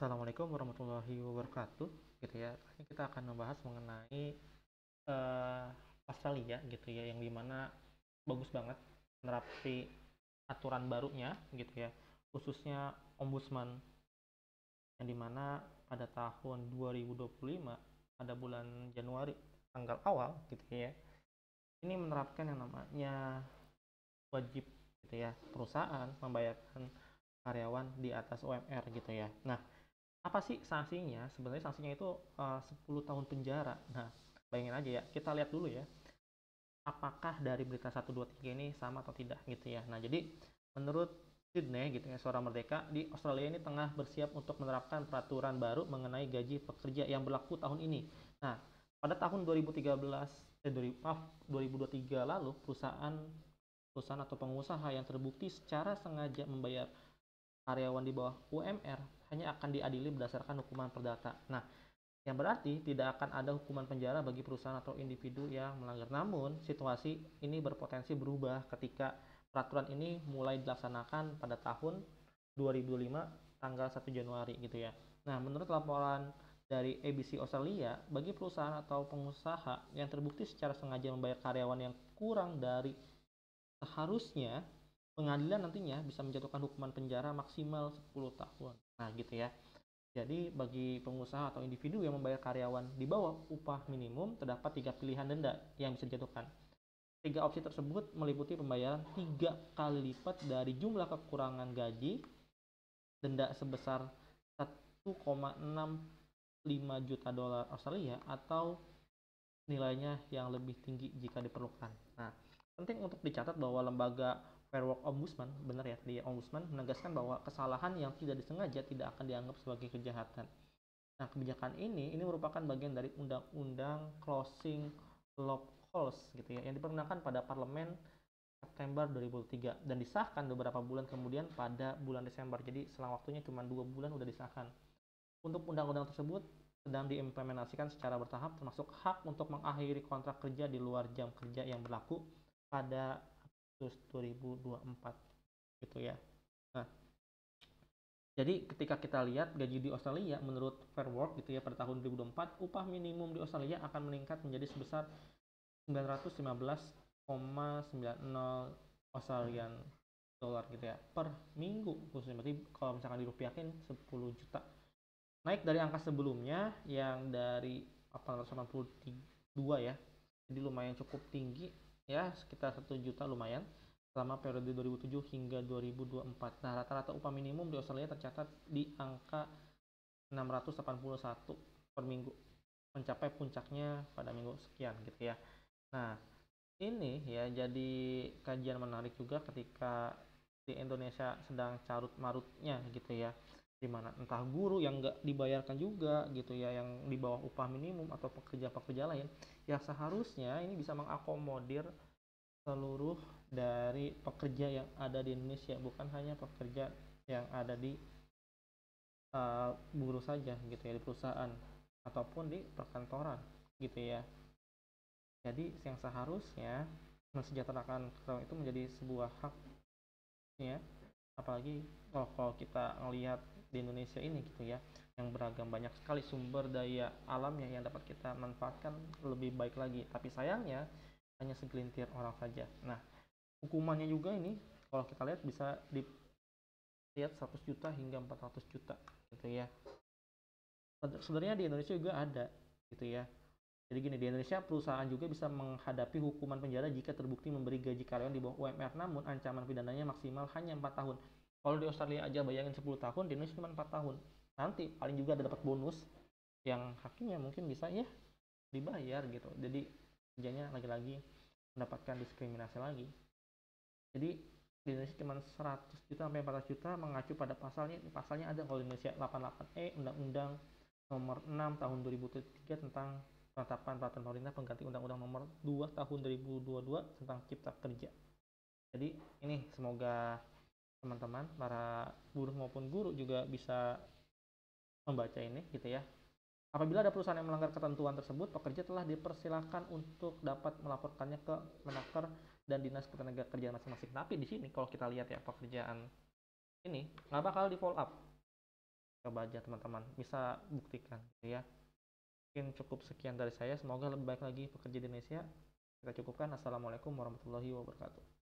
Assalamualaikum warahmatullahi wabarakatuh gitu ya. Ini kita akan membahas mengenai eh, Australia gitu ya, yang dimana bagus banget menerapkan aturan barunya gitu ya, khususnya ombudsman, yang dimana pada tahun 2025 pada bulan Januari tanggal awal gitu ya, ini menerapkan yang namanya wajib gitu ya, perusahaan membayarkan karyawan di atas UMR gitu ya. Nah, apa sih sanksinya? Sebenarnya sanksinya itu 10 tahun penjara. Nah, bayangin aja ya, kita lihat dulu ya, apakah dari berita 1, 2, 3 ini sama atau tidak gitu ya. Nah, jadi menurut Sydney gitu ya, Suara Merdeka, di Australia ini tengah bersiap untuk menerapkan peraturan baru mengenai gaji pekerja yang berlaku tahun ini. Nah, pada tahun 2013 2023 lalu, perusahaan perusahaan atau pengusaha yang terbukti secara sengaja membayar karyawan di bawah UMR hanya akan diadili berdasarkan hukuman perdata. Nah, yang berarti tidak akan ada hukuman penjara bagi perusahaan atau individu yang melanggar. Namun, situasi ini berpotensi berubah ketika peraturan ini mulai dilaksanakan pada tahun 2005 tanggal 1 Januari gitu ya. Nah, menurut laporan dari ABC Australia, bagi perusahaan atau pengusaha yang terbukti secara sengaja membayar karyawan yang kurang dari seharusnya, pengadilan nantinya bisa menjatuhkan hukuman penjara maksimal 10 tahun. Nah, gitu ya. Jadi, bagi pengusaha atau individu yang membayar karyawan di bawah upah minimum, terdapat 3 pilihan denda yang bisa dijatuhkan. 3 opsi tersebut meliputi pembayaran 3 kali lipat dari jumlah kekurangan gaji, denda sebesar 1,65 juta dolar Australia, atau nilainya yang lebih tinggi jika diperlukan. Nah, penting untuk dicatat bahwa lembaga Fair Work Ombudsman, benar ya, di Ombudsman menegaskan bahwa kesalahan yang tidak disengaja tidak akan dianggap sebagai kejahatan. Nah, kebijakan ini merupakan bagian dari Undang-Undang Closing Loopholes gitu ya, yang dipergunakan pada Parlemen September 2003 dan disahkan beberapa bulan kemudian pada bulan Desember. Jadi selang waktunya cuma 2 bulan udah disahkan. Untuk undang-undang tersebut sedang diimplementasikan secara bertahap, termasuk hak untuk mengakhiri kontrak kerja di luar jam kerja yang berlaku pada Agustus 2024 gitu ya. Nah, jadi ketika kita lihat gaji di Australia menurut Fair Work gitu ya, pada tahun 2024 upah minimum di Australia akan meningkat menjadi sebesar 915,90 Australian dollar gitu ya per minggu khususnya. Berarti kalau misalkan dirupiahkan 10 juta. Naik dari angka sebelumnya yang dari 882 ya. Jadi lumayan cukup tinggi ya, sekitar 1 juta lumayan selama periode 2007 hingga 2024. Nah, rata-rata upah minimum di Australia tercatat di angka 681 per minggu, mencapai puncaknya pada minggu sekian gitu ya. Nah, ini ya jadi kajian menarik juga ketika di Indonesia sedang carut marutnya gitu ya, dimana entah guru yang nggak dibayarkan juga gitu ya, yang di bawah upah minimum, atau pekerja-pekerja lain yang seharusnya ini bisa mengakomodir seluruh dari pekerja yang ada di Indonesia, bukan hanya pekerja yang ada di buruh saja gitu ya, di perusahaan ataupun di perkantoran gitu ya. Jadi yang seharusnya mensejahterakan karyawan itu menjadi sebuah hak ya, apalagi kalau kita ngelihat di Indonesia ini gitu ya, yang beragam banyak sekali sumber daya alamnya yang dapat kita manfaatkan lebih baik lagi, tapi sayangnya hanya segelintir orang saja. Nah, hukumannya juga ini kalau kita lihat bisa dilihat 100 juta hingga 400 juta gitu ya. Sebenarnya di Indonesia juga ada gitu ya. Jadi gini, di Indonesia perusahaan juga bisa menghadapi hukuman penjara jika terbukti memberi gaji karyawan di bawah UMR, namun ancaman pidananya maksimal hanya 4 tahun. Kalau di Australia aja bayangin 10 tahun, di Indonesia cuma 4 tahun. Nanti paling juga ada dapat bonus yang hakimnya mungkin bisa ya dibayar gitu. Jadi kerjanya lagi-lagi mendapatkan diskriminasi lagi. Jadi di Indonesia cuma 100 juta sampai 400 juta mengacu pada pasalnya ada kalau di Indonesia 88E Undang-Undang nomor 6 tahun 2003 tentang penetapan peraturan pemerintah pengganti Undang-Undang nomor 2 tahun 2022 tentang Cipta Kerja. Jadi ini semoga teman-teman para buruh maupun guru juga bisa membaca ini gitu ya. Apabila ada perusahaan yang melanggar ketentuan tersebut, pekerja telah dipersilakan untuk dapat melaporkannya ke Menaker dan Dinas Ketenagakerjaan masing-masing. Tapi di sini kalau kita lihat ya, pekerjaan ini nggak bakal di follow up, coba aja teman-teman bisa buktikan gitu ya. Mungkin cukup sekian dari saya, semoga lebih baik lagi pekerja di Indonesia. Kita cukupkan. Assalamualaikum warahmatullahi wabarakatuh.